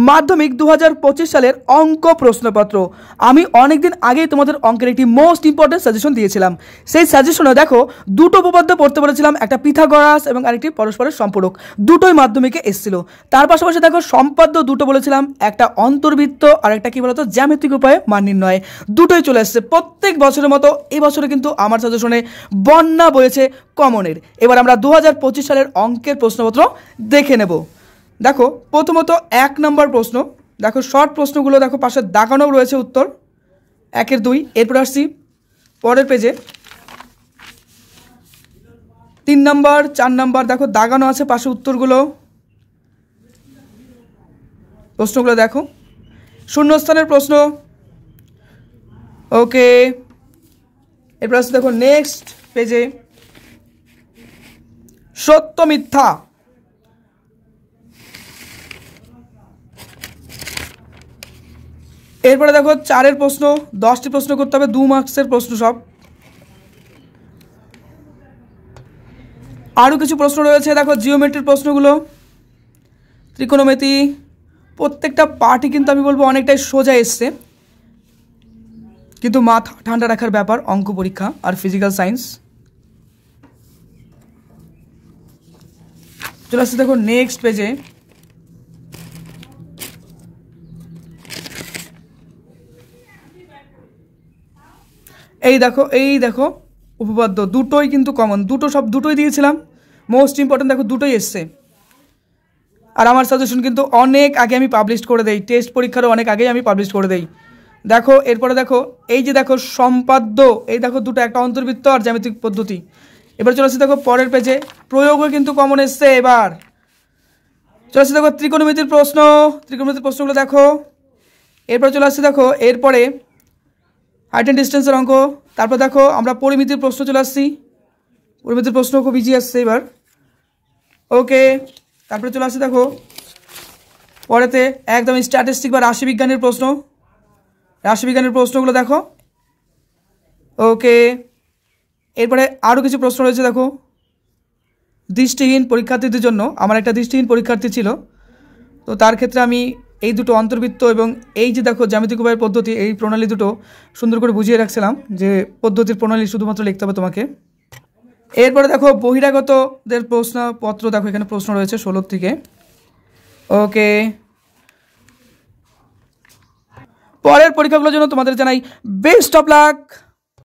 মাধ্যমিক 2025 সালের অঙ্ক প্রশ্নপত্র। আমি অনেকদিন আগেই তোমাদের অঙ্কের একটি মোস্ট ইম্পর্টেন্ট সাজেশন দিয়েছিলাম। সেই সাজেশনে দেখো দুটো উপপাদ্য পড়তে বলেছিলাম, একটা পিথাগোরাস এবং আরেকটি পরস্পরের সম্পূরক, দুটোই মাধ্যমিকে এসেছিল। তার পাশাপাশি দেখো সম্পাদ্য দুটো বলেছিলাম, একটা অন্তর্বৃত্ত আর একটা কি বলতো জ্যামিতিক উপায়ে মান নির্ণয়, দুটোই চলে এসেছে। প্রত্যেক বছরের মতো এই বছরে কিন্তু আমার সাজেশনে বন্যা বয়েছে কমনের। এবার আমরা 2025 সালের অঙ্কের প্রশ্নপত্র দেখে নেব। দেখো প্রথমত 1 নম্বর প্রশ্ন, দেখো শর্ট প্রশ্নগুলো দেখো পাশে দাগানো রয়েছে উত্তর 1-এর 2। এরপর আসছি পরের পেজে 3 নম্বর 4 নম্বর দেখো দাগানো আছে পাশে উত্তরগুলো, প্রশ্নগুলো দেখো। শূন্যস্থানের প্রশ্ন, ওকে। এরপর আসছে দেখো নেক্সট পেজে সত্য মিথ্যা, এরপরে দেখো 4-এর প্রশ্ন, 10টি প্রশ্ন করতে হবে, 2 মার্কসের প্রশ্ন সব। আরও কিছু প্রশ্ন রয়েছে দেখো জিওমেট্রির প্রশ্নগুলো, ত্রিকোণমিতি, প্রত্যেকটা পার্টই কিন্তু আমি বলবো অনেকটাই সোজা এসছে, কিন্তু মাথা ঠান্ডা রাখার ব্যাপার অঙ্ক পরীক্ষা আর ফিজিক্যাল সায়েন্স। চলে আসছে দেখো নেক্সট পেজে এই দেখো উপপাদ্য দুটোই কিন্তু কমন, দুটোই দিয়েছিলাম মোস্ট ইম্পর্টেন্ট, দেখো দুটোই এসছে। আর আমার সাজেশন কিন্তু অনেক আগে আমি পাবলিশ করে দেই, টেস্ট পরীক্ষারও অনেক আগেই আমি পাবলিশ করে দেই। দেখো এরপরে দেখো এই যে দেখো সম্পাদ্য, এই দেখো দুটো, একটা অন্তর্বৃত্ত আর জ্যামিতিক পদ্ধতি। এবার চলে আসছে দেখো পরের পেজে প্রয়োগও কিন্তু কমন এসছে। এবার চলে আসছে দেখো ত্রিকোণমিতির প্রশ্নগুলো দেখো। এরপর চলে আসছে দেখো এরপরে হাইট অ্যান্ড ডিস্টেন্সের অঙ্ক। তারপর দেখো আমরা পরিমিতির প্রশ্ন চলে আসছি, পরিমিতির প্রশ্ন খুব ইজি আসছে এবার, ওকে। তারপরে চলে আসছে দেখো পরেতে একদম স্ট্যাটিস্টিক বা রাশিবিজ্ঞানের প্রশ্নগুলো দেখো, ওকে। এরপরে আরও কিছু প্রশ্ন রয়েছে দেখো দৃষ্টিহীন পরীক্ষার্থীদের জন্য। আমার একটা দৃষ্টিহীন পরীক্ষার্থী ছিল, তো তার ক্ষেত্রে আমি এই দুটো অন্তর্বৃত্ত এবং এই যে দেখো জ্যামিতিক উপায়ের পদ্ধতি, এই প্রণালী দুটো সুন্দর করে বুঝিয়ে রাখছিলাম যে পদ্ধতির প্রণালী শুধুমাত্র লিখতে হবে তোমাকে। এরপরে দেখো বহিরাগতদের প্রশ্নপত্র, দেখো এখানে প্রশ্ন রয়েছে 16 থেকে, ওকে। পরের পরীক্ষাগুলোর জন্য তোমাদের জানাই বেস্ট অফ লাক।